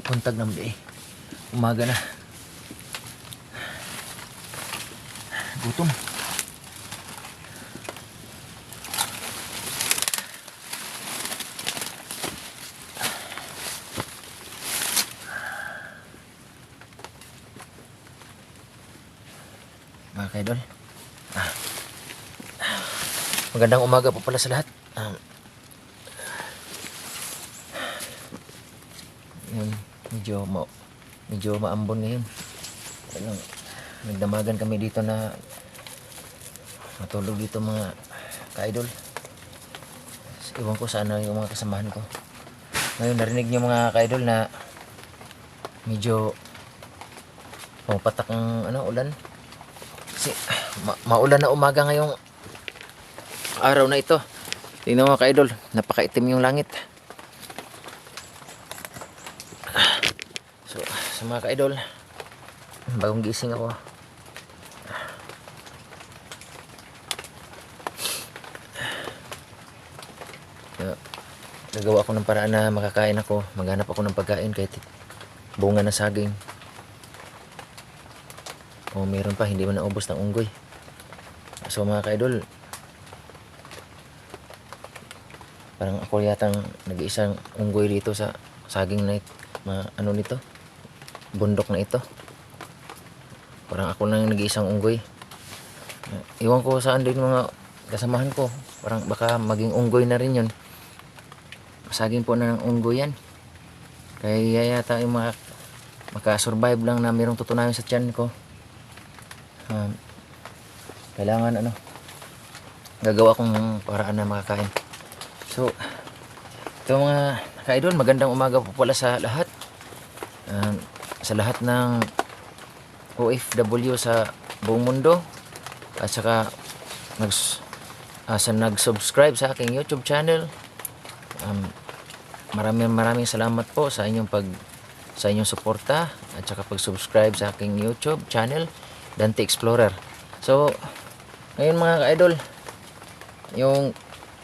Buntag ng di. Umaga na. Gutom. Mga kaidol. Magandang umaga po pala sa lahat. Yun, medyo maambon ngayon. Nagdamagan kami dito na matulog dito mga ka-idol. Iwan ko sana yung mga kasamahan ko. Ngayon narinig niyo mga ka-idol na medyo pumapatak ang ulan. Kasi maulan na umaga ngayong araw na ito. Tingnan mo mga ka-idol, napakaitim yung langit. So, sa mga ka-idol, bagong gising ako. Gagawa ako ng paraan na makakain ako. Maghanap ako ng pagkain kahit bunga na saging. O meron pa, hindi man naubos ng unggoy. So mga ka-idol, parang ako yatang nag-iisang unggoy dito sa saging na nito, bundok na ito. Parang ako lang nag-iisang unggoy. Iwan ko saan din mga kasamahan ko. Parang baka maging unggoy na rin yun. Saging po na ng unggoy yan. Kaya yata yung makasurvive lang na mayroong tutunayan sa tiyan ko. Kailangan gagawa kong paraan na makakain. So ito mga ka-idol, magandang umaga po pala sa lahat. Sa lahat ng OFW sa buong mundo, at saka nag-subscribe sa aking YouTube channel. Maraming salamat po sa inyong suporta at saka pag-subscribe sa aking YouTube channel, Dante Explorer. So ngayon mga ka-idol, yung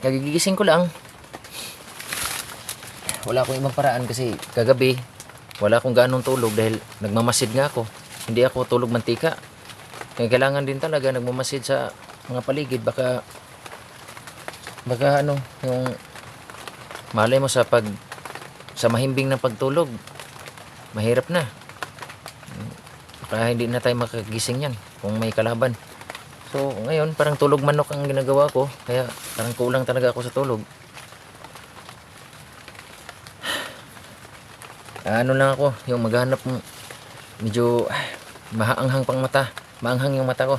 nagigising ko lang, wala akong ibang paraan kasi kagabi wala akong ganong tulog dahil nagmamasid nga ako. Hindi ako tulog mantika. Kaya kailangan din talaga nagmamasid sa mga paligid. Baka yung malay mo sa mahimbing ng pagtulog, mahirap na. Baka hindi na tayo makagising yan kung may kalaban. So ngayon parang tulog manok ang ginagawa ko. Kaya parang kulang talaga ako sa tulog. Lang ako, yung maghanap medyo maanghang pang mata. Maanghang yung mata ko.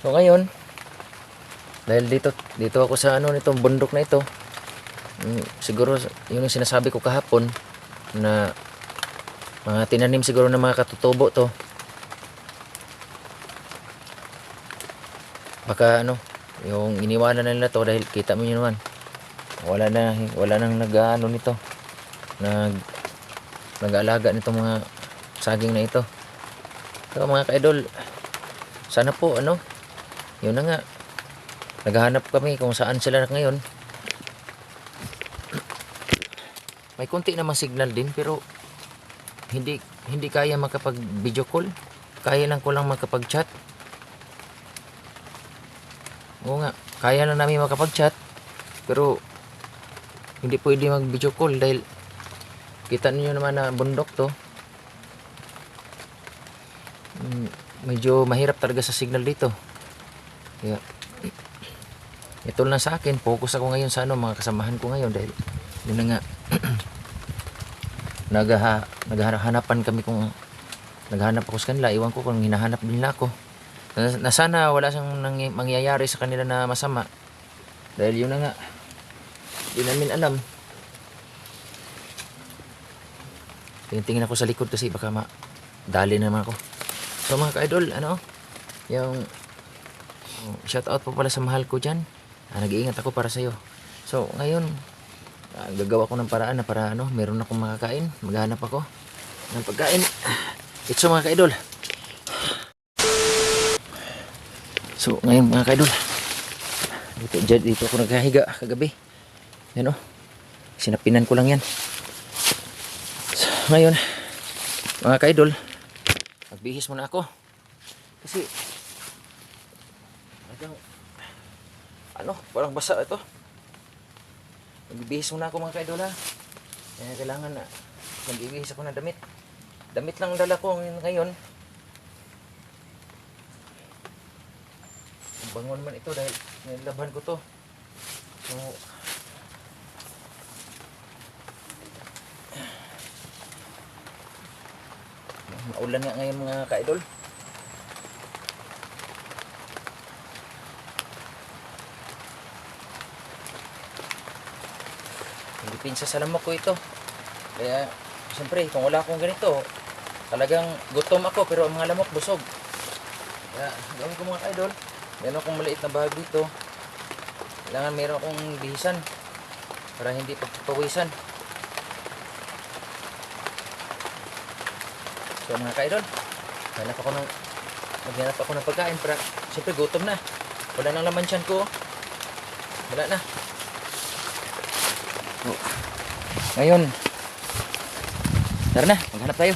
So ngayon, dahil dito ako sa nitong bundok na ito, siguro yun yung sinasabi ko kahapon na mga tinanim siguro ng mga katutubo to. Baka yung iniwanan na nila to dahil kita mo yun naman. Wala nang nito. Nag-aalaga nitong mga saging na ito. So mga ka-idol, sana po yun na nga, naghahanap kami kung saan sila ngayon. May konti namang signal din pero hindi kaya makapag video call. Kaya lang ko lang makapag chat. Oo nga, kaya lang namin makapag chat pero hindi pwede mag video call dahil kita niyo naman na bundok to. Medyo mahirap talaga sa signal dito. Kaya ito lang sa akin, focus ako ngayon sa mga kasamahan ko ngayon dahil yun na nga naghahanapan kami kung naghahanap ako sa kanila. Iwan ko kung hinahanap nila ako. Na sana wala siyang mangyayari sa kanila na masama. Dahil yun na nga, hindi namin alam. Tingin ako sa likod kasi baka dali naman ako. So mga ka-idol, yung shout out po pala sa mahal ko dyan. Nag-iingat ako para sa'yo. So ngayon, gagawa ko ng paraan na para meron akong makakain. Maghanap ako ng pagkain. It's so mga ka-idol. So ngayon mga ka-idol, Dito ako naghahiga kagabi. Yan o. Sinapinan ko lang yan. So, ngayon, mga ka-idol, magbihis muna ako. Kasi, parang basa ito. Magbihis muna ako mga ka-idol ha. Kaya kailangan na magbihis ako ng damit. Damit lang dala ko ngayon. Bangon man ito dahil nilaban ko to. So, maulan nga ngayon mga ka-idol. Hindi pinsa sa lamok ko ito. Kaya, siyempre, kung wala akong ganito, talagang gutom ako pero ang mga lamok busog. Kaya, gawin ko mga ka-idol. Meron akong maliit na bag dito. Kailangan meron akong bihisan para hindi pagpapawisan. So mga ka-idol, maghanap ako ng pagkain para siyempre gutom na. Wala nang laman tiyan ko. Wala na. So, ngayon, tara na, maghanap tayo.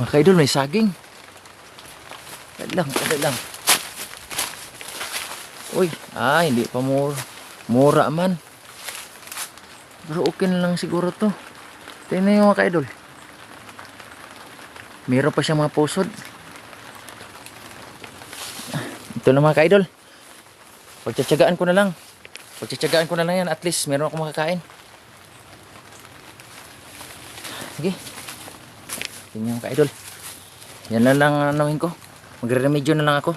Mga ka-idol, may saging. Ada lang. Uy, hindi pa mura man. Pero okay na lang siguro to. Tingnan nyo mga ka-idol. Meron pa siyang mga pusod. Ito na mga ka-idol. Pagtsatsagaan ko na lang yan. At least meron akong makakain. Sige. Tingnan mga ka-idol. Yan na lang anuhin ko. Magre-remedyo na lang ako.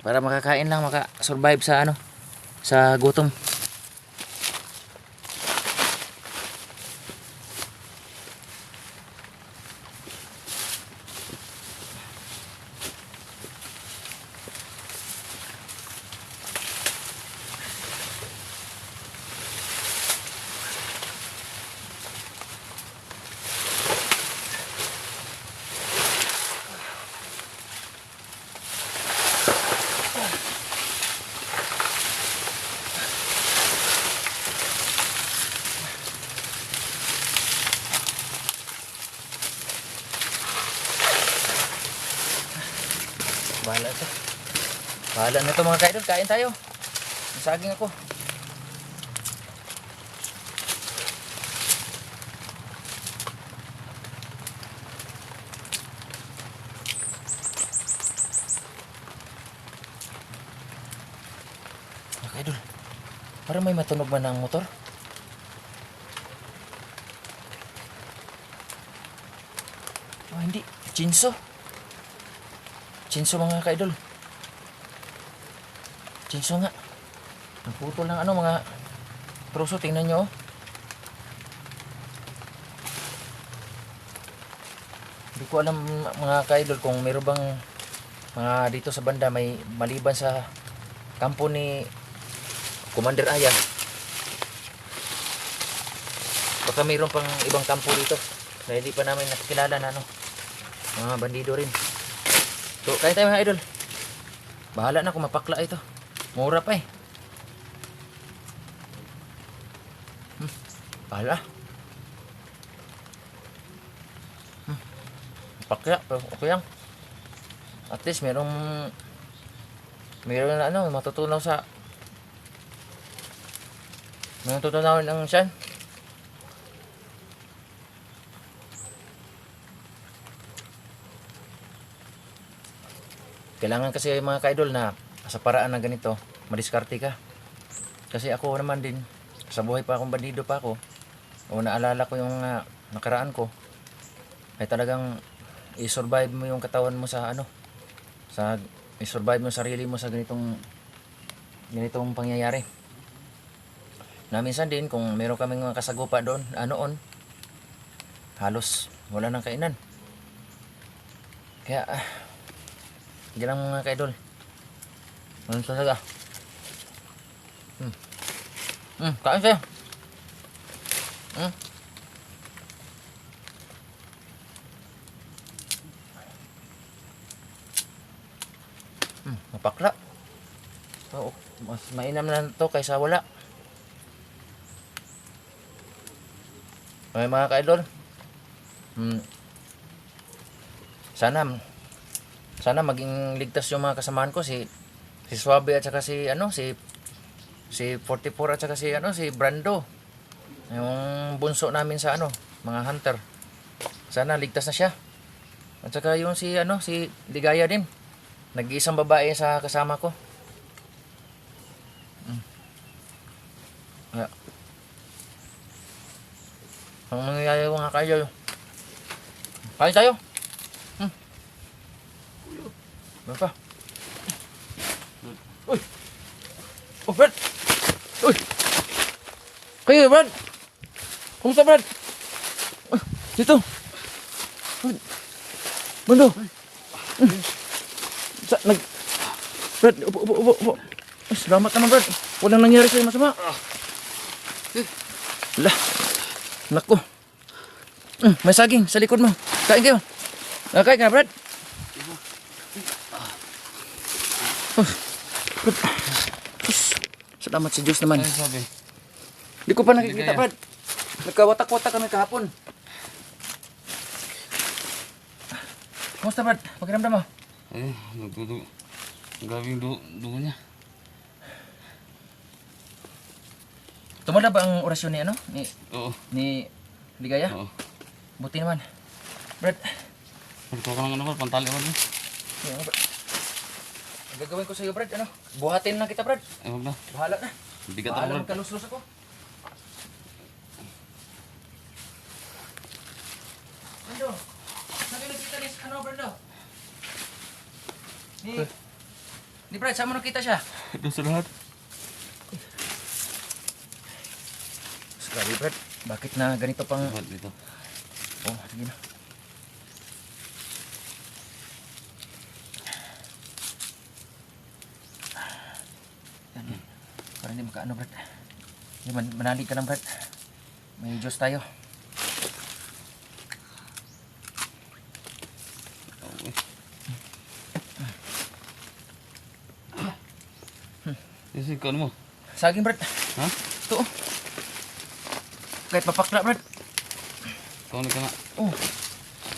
Para makakain lang, maka-survive sa gutom. Bahala na ito mga ka-idol. Kain tayo. Masaging ako. Mga ka-idol, parang may matunog man ng motor. Hindi. Chinso mga ka-idol. Chinso nga. Naputol ng mga troso. Tingnan nyo. Hindi ko alam mga ka-idol kung meron bang mga dito sa banda may maliban sa kampo ni Commander Aya. Baka mayroon pang ibang kampo dito na hindi pa namin nakikilala na mga bandido rin. So, kain tayo mga idol. Bahala na kung mapakla ito. Mura pa eh. Bahala. Pakla, pero okay lang. At least meron matutunaw may tutunawin ang siyan. Kailangan kasi mga ka-idol na sa paraan na ganito, madiskarte ka. Kasi ako naman din, sa buhay pa akong bandido pa ako, o naalala ko yung nakaraan ko, ay talagang i-survive mo yung katawan mo sa i-survive mo sarili mo sa ganitong pangyayari. Na minsan din kung meron kaming mga kasagupa doon, halos wala nang kainan. Kaya hindi lang mga ka-idol. Ano talaga? Kain kayo. Mapakla. Oo, mas mainam na to kaysa wala. Okay, mga ka-idol. Hmm, sana sana maging ligtas yung mga kasamahan ko, si Suabe at saka si 44 at saka si Brando. Yung bunso namin sa mga hunter. Sana ligtas na siya. At saka yung si Ligaya din. Nag-iisang babae sa kasama ko. Kaya, ang mangyayari ko nga kayo. Kain tayo. Ano pa? Uy! Oh, Brad! Uy! Kayo, Brad! Kumusta, Brad? Dito! Bando! Brad, upo. Ay, salamat naman, Brad. Walang nangyari sa'yo masama. Lah, naku. May saging sa likod mo. Kain kayo. Kain ka, Brad. Brad. Salamat sa Diyos naman. Ay, sabi. Di ko pa nakikita, Brad. Nagkawatak-watak kami kahapon. Kumusta, Brad? Pakiramdam mo? Ay, nagdudugo. Grabe yung dugo niya. Tumala ba ang orasyon Oo. ni Ligaya? Oo. Buti naman. Brad, Nagtuwa ka ng pantali ako niya. yun, Brad. Ang gagawin ko sa iyo, Brad, buhatin lang kita, Brad. Ay, huwag na. Bahala na. Bigat ako, Bahala Brad. magkaluslos ako. Brando, sabi nakita ni Brando? Ni Brad, saan mo nakita siya? Ito sa lahat. Grabe, Brad. Bakit na ganito pang... Ba't dito? Oh, sige na. Yan. Para hindi makaano, Brad. Manalig ka lang, Brad. May Diyos tayo. Kasi ikaw mo. Saging, Brad. Ha? Ito, oh. Kahit papakla, Brad. Ikaw na ka na. Oh.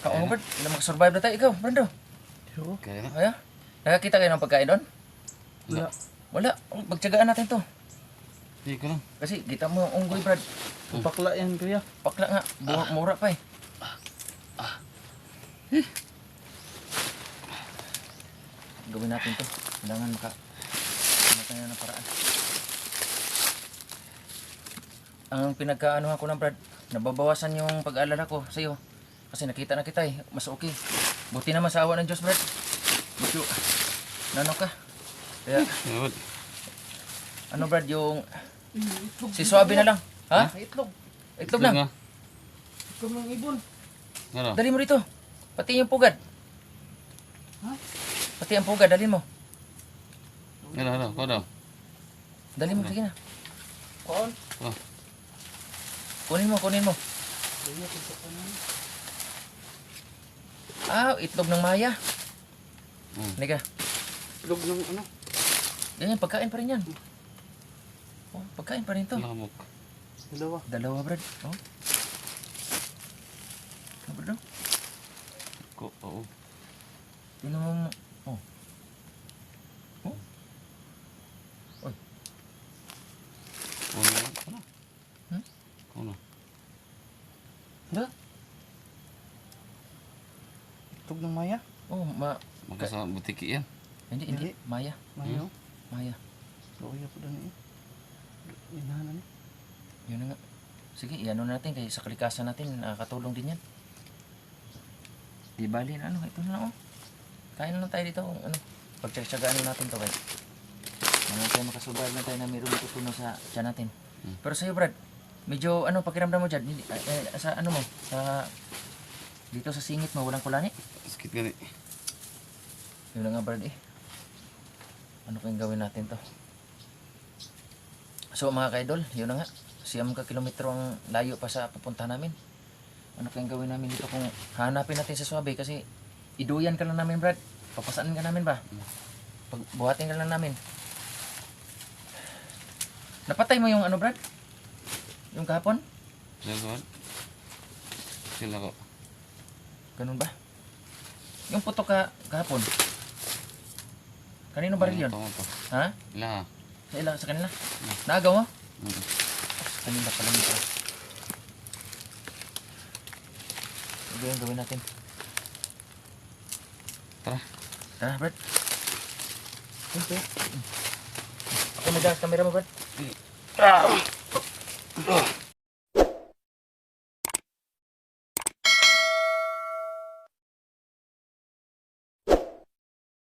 Kao mo, Brad. Ilang makasurvive na tayo. Ikaw, Brando. Kaya na. Kaya? Nakakita kayo ng pagkain doon? Wala. Wala. Oh, magtyagaan natin to. Hindi ko lang. Kasi kita mo yung unggoy, Brad. Pakla yan, kuya. Pakla nga. Mura pa eh. Gawin natin to. Kailangan tayo ng paraan. Ang pinagkaano ko ng Brad, nababawasan yung pag-aalala ko sa iyo. Kasi nakita na kita eh. Mas okay. Buti naman sa awa ng Diyos, Brad. Medyo, nano ka. Kaya, Ba't? Brad, yung... Si Suabe na lang. Ha? Itlog. Itlog lang. nga. Itlog ng ibon. Ano? Dali mo rito. Pati yung pugad. Ha? Pati ang pugad, dali mo. Ano? Kau daw. Dali mo, sige na. Kuon. Oh. Kunin mo. Ah, itlog ng Maya. Halika. Itlog ng ano? Ganyan, pagkain pa rin yan. Oh, pagkain pa rin to. Lamok. Dalawa, Brad. Oh. Ano, Brad? Oo. Yun naman mo. Oh. Oh. Oy. Ano? Hmm? Ano? Hala? Itlog ng maya? Oh, Magkasa butiki yan. Hindi. Hindi. Maya. Mayo? Maya. Luya po doon eh. Inahanan eh. Yun na nga. Sige, iano natin kay sa kalikasan natin, nakakatulong din yan. Di bali na ito na oh. Kain na lang tayo dito, pagtsatsagaan natin to kay. Ano tayo makasurvive na tayo na mayroong matutunan sa tiyan natin. Pero sa'yo, Brad, medyo pakiramdam mo dyan, sa dito sa singit mo, walang kulani? Sakit gani. Yun na nga, Brad eh. Ano kayong gawin natin to? So mga ka-idol, yun na nga. Siyam ka kilometro ang layo pa sa pupuntahan namin. Ano kayong gawin namin dito kung hanapin natin sa Suabe kasi iduyan ka lang namin, Brad. Papasaan ka namin ba? Pagbuhatin ka lang namin. Napatay mo yung ano, Brad? Yung kahapon? Sila ko. Sila ko. Ganun ba? Yung putok ka kahapon. Kanino baril yun? Tama to. Ha? Ila. Sa kanila? Naagaw mo? Mm. Sa kanila pala nito. Sige, yung gawin natin. Tara. Tara, Brad. Ito. Ako nag-camera mo, Brad.